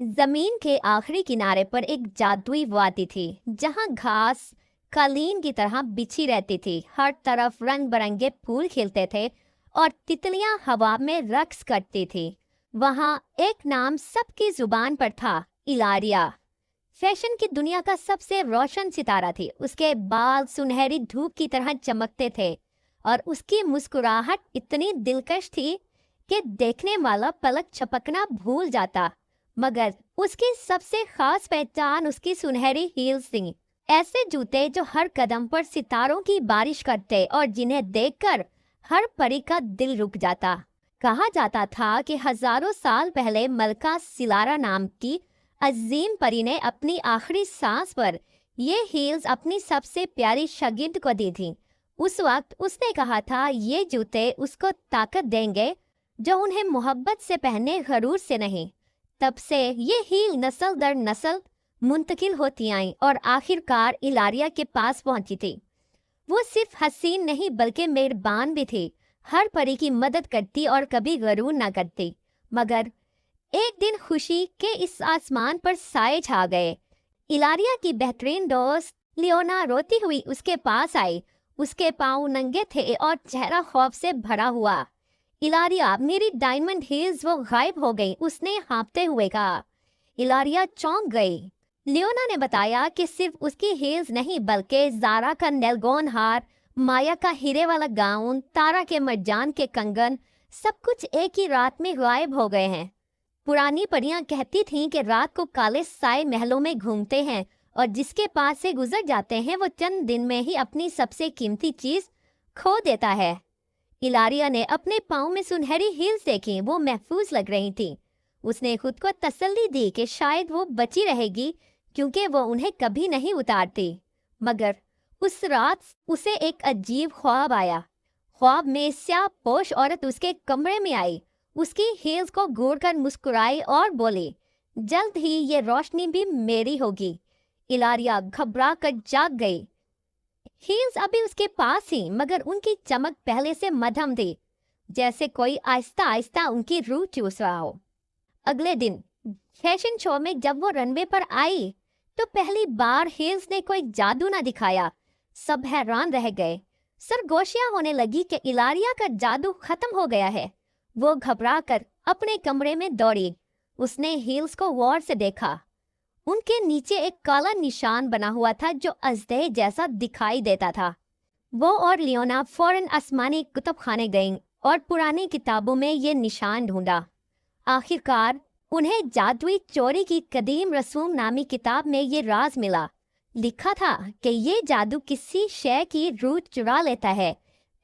जमीन के आखिरी किनारे पर एक जादुई वादी थी जहां घास कालीन की तरह बिछी रहती थी। हर तरफ रंग बिरंगे फूल खिलते थे और तितलियां हवा में रक्स करती थी। वहां एक नाम सबकी जुबान पर था, इलारिया। फैशन की दुनिया का सबसे रोशन सितारा थी। उसके बाल सुनहरी धूप की तरह चमकते थे और उसकी मुस्कुराहट इतनी दिलकश थी कि देखने वाला पलक झपकना भूल जाता। मगर उसकी सबसे खास पहचान उसकी सुनहरी हील्स थी। ऐसे जूते जो हर कदम पर सितारों की बारिश करते और जिन्हें देखकर हर परी का दिल रुक जाता। कहा जाता था कि हजारों साल पहले मलका सिलारा नाम की अजीम परी ने अपनी आखिरी सांस पर ये हील्स अपनी सबसे प्यारी शागिर्द को दी थी। उस वक्त उसने कहा था ये जूते उसको ताकत देंगे जो उन्हें मोहब्बत से पहने, गरूर से नहीं। तब से ये हील नस्ल दर नस्ल मुंतकिल होती आई और आखिरकार इलारिया के पास पहुंची थी। वो सिर्फ हसीन नहीं बल्कि मेहरबान भी थी। हर परी की मदद करती और कभी गरूर ना करती। मगर एक दिन खुशी के इस आसमान पर साए छा गए। इलारिया की बेहतरीन दोस्त लियोना रोती हुई उसके पास आई। उसके पांव नंगे थे और चेहरा खौफ से भरा हुआ। इलारिया, मेरी डायमंड हील्स वो गायब हो गई, उसने हाँफते हुए कहा। इलारिया चौंक गई। लियोना ने बताया कि सिर्फ उसकी हील्स नहीं बल्कि ज़ारा का नेलगोन हार, माया का हीरे वाला गाउन, तारा के मरजान के कंगन, सब कुछ एक ही रात में गायब हो गए हैं। पुरानी परियां कहती थीं कि रात को काले साए महलों में घूमते हैं और जिसके पास से गुजर जाते हैं वो चंद दिन में ही अपनी सबसे कीमती चीज खो देता है। इलारिया ने अपने पाँव में सुनहरी हील्स देखी। वो महफूज लग रही थी। उसने खुद को तसल्ली दी कि शायद वो बची रहेगी क्योंकि वो उन्हें कभी नहीं उतारती। मगर उस रात उसे एक अजीब ख्वाब आया। ख्वाब में स्याह पोश औरत उसके कमरे में आई, उसकी हील्स को घूरकर मुस्कुराई और बोली, जल्द ही ये रोशनी भी मेरी होगी। इलारिया घबरा कर जाग गई। हील्स अभी उसके पास ही, मगर उनकी चमक पहले से मध्यम थी, जैसे कोई आहिस्ता आहिस्ता उनकी रूह चूस रहा हो। अगले दिन फैशन शो में जब वो रनवे पर आई तो पहली बार हील्स ने कोई जादू ना दिखाया। सब हैरान रह गए। सरगोशियां होने लगी कि इलारिया का जादू खत्म हो गया है। वो घबरा कर अपने कमरे में दौड़ी। उसने हील्स को गौर से देखा। उनके नीचे एक काला निशान बना हुआ था जो अजदहे जैसा दिखाई देता था। वो और लियोना फौरन आसमानी कुतुब खाने गईं और पुरानी किताबों में ये निशान ढूंढा। आखिरकार उन्हें जादुई चोरी की कदीम रसूम नामी किताब में ये राज मिला। लिखा था कि ये जादू किसी शय की रूह चुरा लेता है।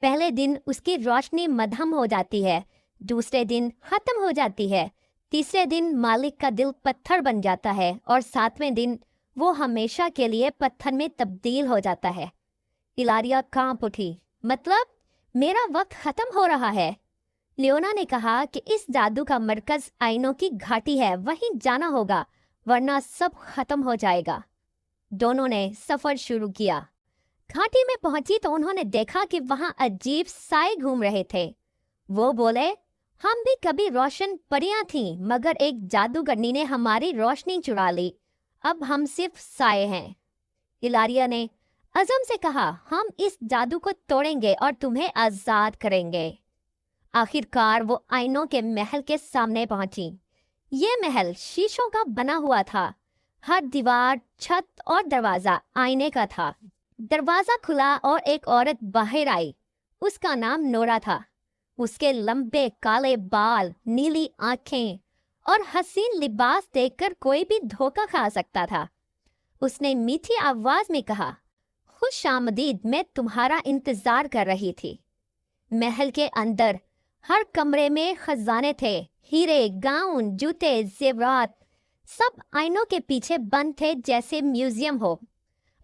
पहले दिन उसकी रोशनी मध्यम हो जाती है, दूसरे दिन खत्म हो जाती है, तीसरे दिन मालिक का दिल पत्थर बन जाता है और सातवें दिन वो हमेशा के लिए पत्थर में तब्दील हो जाता है। इलारिया कांप उठी। मतलब मेरा वक्त खत्म हो रहा है। लियोना ने कहा कि इस जादू का मरकज आइनों की घाटी है, वहीं जाना होगा वरना सब खत्म हो जाएगा। दोनों ने सफर शुरू किया। घाटी में पहुंची तो उन्होंने देखा कि वहां अजीब साए घूम रहे थे। वो बोले, हम भी कभी रोशन परियां थीं, मगर एक जादूगरनी ने हमारी रोशनी चुरा ली। अब हम सिर्फ साए हैं। इलारिया ने अज़म से कहा, हम इस जादू को तोड़ेंगे और तुम्हें आजाद करेंगे। आखिरकार वो आइनों के महल के सामने पहुंची। ये महल शीशों का बना हुआ था। हर दीवार, छत और दरवाजा आईने का था। दरवाजा खुला और एक औरत बाहर आई। उसका नाम नोरा था। उसके लंबे काले बाल, नीली आंखें और हसीन लिबास देखकर कोई भी धोखा खा सकता था। उसने मीठी आवाज में कहा, खुश आमदीद, मैं तुम्हारा इंतजार कर रही थी। महल के अंदर हर कमरे में खजाने थे, हीरे, गाउन, जूते, जेवरात, सब आईनों के पीछे बंद थे जैसे म्यूजियम हो।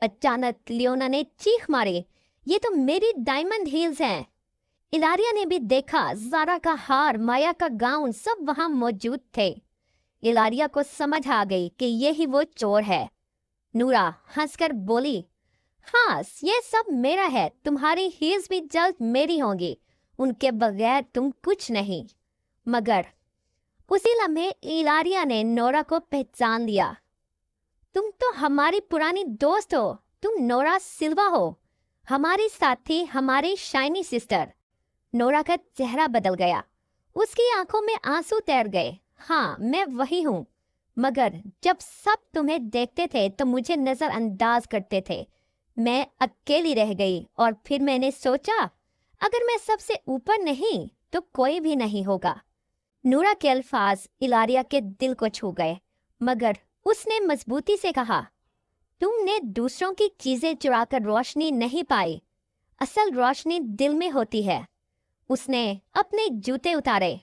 अचानक लियोना ने चीख मारी, ये तो मेरी डायमंड हील्स हैं। इलारिया ने भी देखा, ज़ारा का हार, माया का गाउन, सब वहां मौजूद थे। इलारिया को समझ आ गई कि यही वो चोर है। नूरा हंसकर बोली, हाँ, ये सब मेरा है। तुम्हारी हील्स भी जल्द मेरी होंगी। उनके बगैर तुम कुछ नहीं। मगर उसी लम्हे इलारिया ने नोरा को पहचान लिया। तुम तो हमारी पुरानी दोस्त हो, तुम नोरा सिल्वा हो, हमारी साथी, हमारी शाइनी सिस्टर। नोरा का चेहरा बदल गया, उसकी आंखों में आंसू तैर गए। हाँ, मैं वही हूँ, मगर जब सब तुम्हें देखते थे तो मुझे नजरअंदाज करते थे। मैं अकेली रह गई और फिर मैंने सोचा अगर मैं सबसे ऊपर नहीं तो कोई भी नहीं होगा। नूरा के अल्फाज इलारिया के दिल को छू गए, मगर उसने मजबूती से कहा, तुमने दूसरों की चीजें चुराकर रोशनी नहीं पाई, असल रोशनी दिल में होती है। उसने अपने जूते उतारे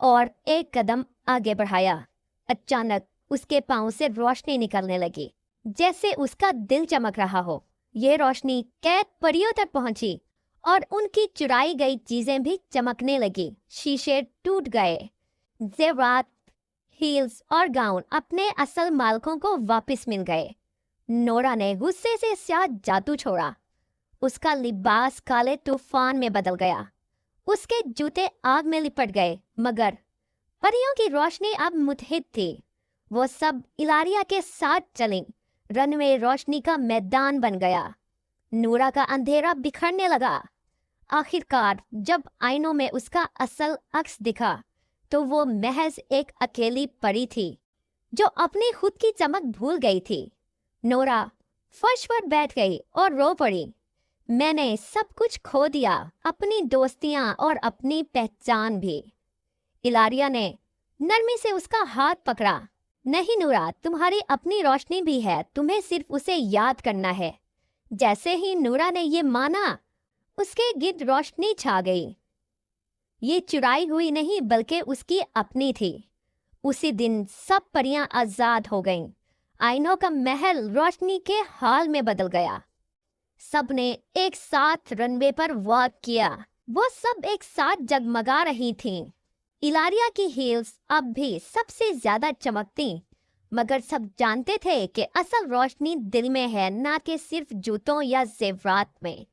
और एक कदम आगे बढ़ाया। अचानक उसके पांव से रोशनी निकलने लगी, जैसे उसका दिल चमक रहा हो। ये रोशनी कैद परियों तक पहुंची और उनकी चुराई गई चीजें भी चमकने लगी। शीशे टूट गए, जेवरात, हील्स और गाउन अपने असल मालिकों को वापस मिल गए। नोरा ने गुस्से से स्याह जादू छोड़ा। उसका लिबास काले तूफान में बदल गया, उसके जूते आग में लिपट गए, मगर परियों की रोशनी अब मुतहिद थी। वो सब इलारिया के साथ चली। रनवे रोशनी का मैदान बन गया। नूरा का अंधेरा बिखरने लगा। आखिरकार जब आईनों में उसका असल अक्स दिखा तो वो महज एक अकेली परी थी जो अपनी खुद की चमक भूल गई थी। नोरा फर्श पर बैठ गई और रो पड़ी। मैंने सब कुछ खो दिया, अपनी दोस्तियां और अपनी पहचान भी। इलारिया ने नरमी से उसका हाथ पकड़ा। नहीं नूरा, तुम्हारी अपनी रोशनी भी है, तुम्हें सिर्फ उसे याद करना है। जैसे ही नूरा ने ये माना, उसके गिर्द रोशनी छा गई। ये चुराई हुई नहीं बल्कि उसकी अपनी थी। उसी दिन सब परियां आजाद हो गईं। आईनों का महल रोशनी के हाल में बदल गया। सब ने एक साथ रनवे पर वॉक किया। वो सब एक साथ जगमगा रही थीं। इलारिया की हील्स अब भी सबसे ज्यादा चमकती, मगर सब जानते थे कि असल रोशनी दिल में है, ना कि सिर्फ जूतों या जेवरात में।